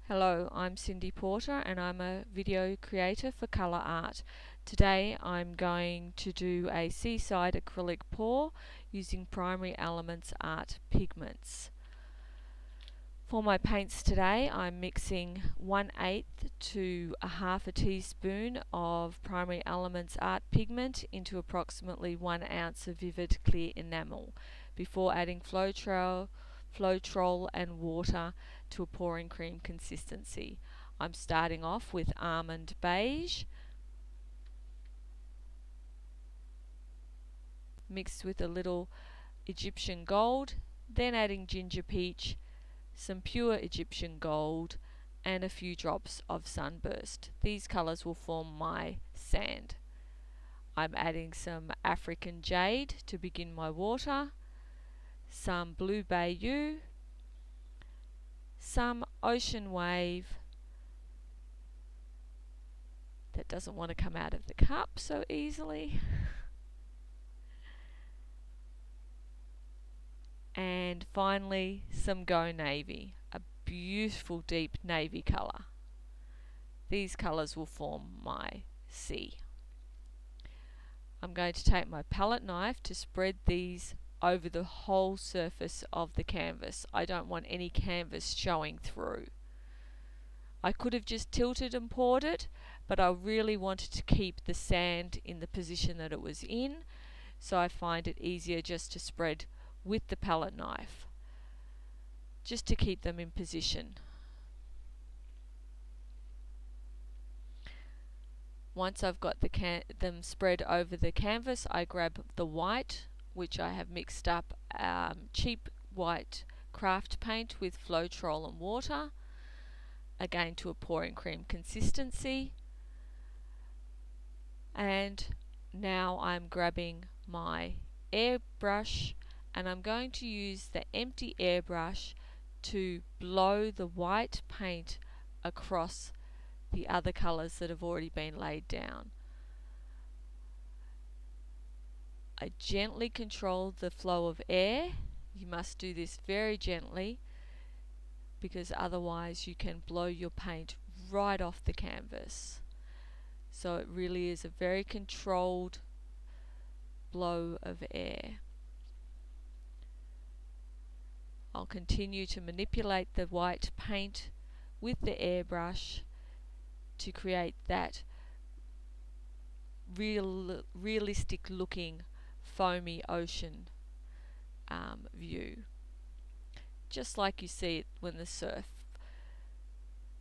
Hello, I'm Cindy Porter and I'm a video creator for colour art. Today I'm going to do a seaside acrylic pour using Primary Elements Art pigments. For my paints today I'm mixing 1/8 to a half a teaspoon of Primary Elements Art pigment into approximately 1 ounce of vivid clear enamel before adding Floetrol and water to a pouring cream consistency. I'm starting off with Almond Beige mixed with a little Egyptian Gold, then adding Ginger Peach, some pure Egyptian Gold and a few drops of Sunburst. These colours will form my sand. I'm adding some African Jade to begin my water, some blue Bayou, some ocean wave that doesn't want to come out of the cup so easily, and finally some Go Navy, a beautiful deep navy colour. These colours will form my sea. I'm going to take my palette knife to spread these over the whole surface of the canvas. I don't want any canvas showing through. I could have just tilted and poured it, but I really wanted to keep the sand in the position that it was in, so I find it easier just to spread with the palette knife, just to keep them in position. Once I've got them spread over the canvas, I grab the white, which I have mixed up cheap white craft paint with Floetrol and water, again to a pouring cream consistency. And now I'm grabbing my airbrush and I'm going to use the empty airbrush to blow the white paint across the other colours that have already been laid down. I gently control the flow of air. You must do this very gently because otherwise you can blow your paint right off the canvas. So it really is a very controlled blow of air. I'll continue to manipulate the white paint with the airbrush to create that realistic looking foamy ocean view, just like you see it when the surf,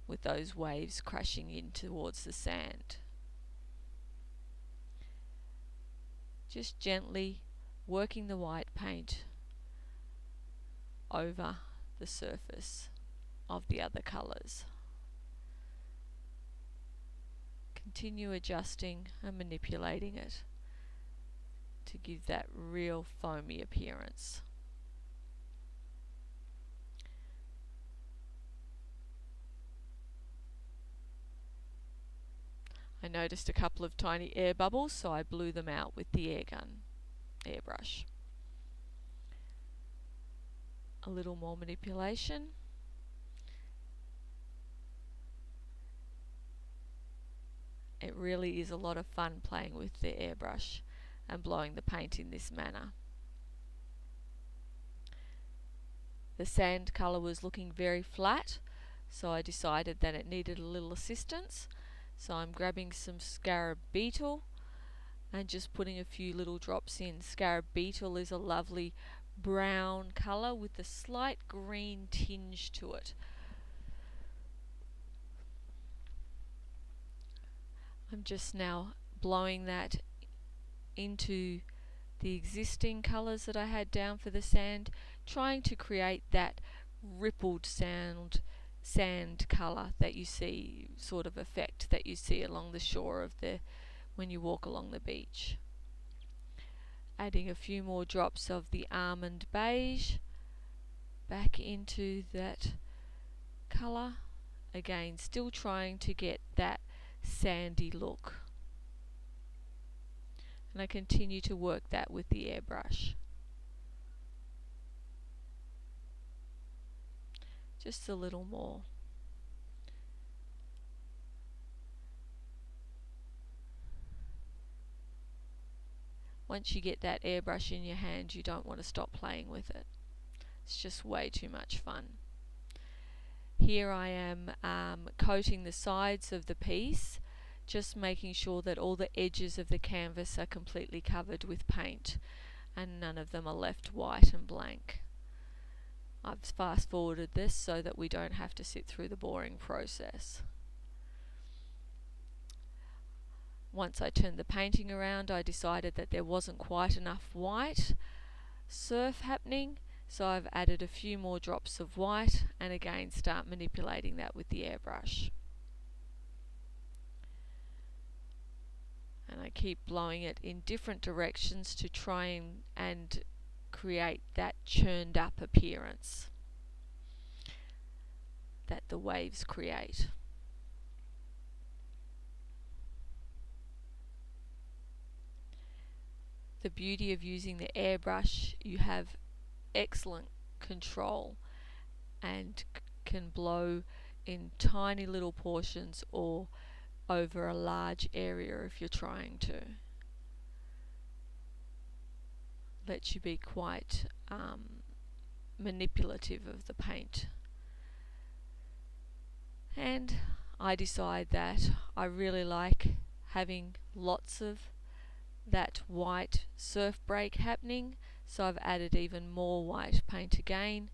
with those waves crashing in towards the sand. Just gently working the white paint over the surface of the other colours. Continue adjusting and manipulating it to give that real foamy appearance. I noticed a couple of tiny air bubbles, so I blew them out with the airbrush. A little more manipulation. It really is a lot of fun playing with the airbrush and blowing the paint in this manner. The sand colour was looking very flat, so I decided that it needed a little assistance. So I'm grabbing some Scarab Beetle and just putting a few little drops in. Scarab Beetle is a lovely brown colour with a slight green tinge to it. I'm just now blowing that into the existing colours that I had down for the sand, trying to create that rippled sand colour that you see, sort of effect that you see along the shore of when you walk along the beach. Adding a few more drops of the Almond Beige back into that colour. Again, still trying to get that sandy look. And I continue to work that with the airbrush. Just a little more. once you get that airbrush in your hand, you don't want to stop playing with it. It's just way too much fun. Here I am coating the sides of the piece, just making sure that all the edges of the canvas are completely covered with paint and none of them are left white and blank. I've fast forwarded this so that we don't have to sit through the boring process. Once I turned the painting around, I decided that there wasn't quite enough white surf happening, so I've added a few more drops of white and again start manipulating that with the airbrush. And I keep blowing it in different directions to try and create that churned up appearance that the waves create. The beauty of using the airbrush, you have excellent control and can blow in tiny little portions or over a large area if you're trying to. Lets you be quite manipulative of the paint. And I decide that I really like having lots of that white surf break happening, so I've added even more white paint again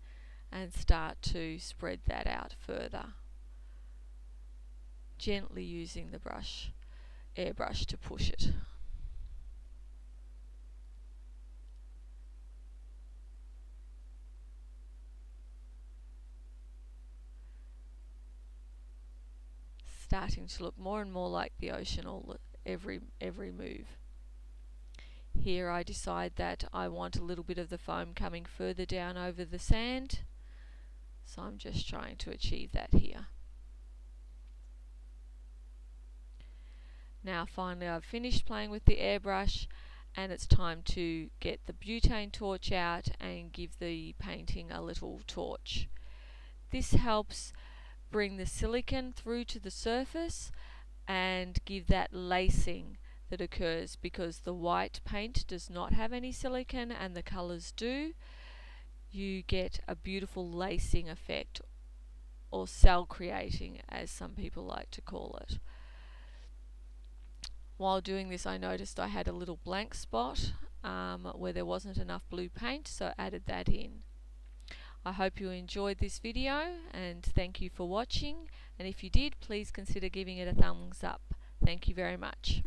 and start to spread that out further, gently using the airbrush to push it. Starting to look more and more like the ocean every move. Here I decide that I want a little bit of the foam coming further down over the sand, so I'm just trying to achieve that here. Now finally I've finished playing with the airbrush and it's time to get the butane torch out and give the painting a little torch. This helps bring the silicone through to the surface and give that lacing that occurs because the white paint does not have any silicone and the colours do. You get a beautiful lacing effect, or cell creating as some people like to call it. While doing this I noticed I had a little blank spot where there wasn't enough blue paint, so I added that in. I hope you enjoyed this video and thank you for watching, and if you did, please consider giving it a thumbs up. Thank you very much.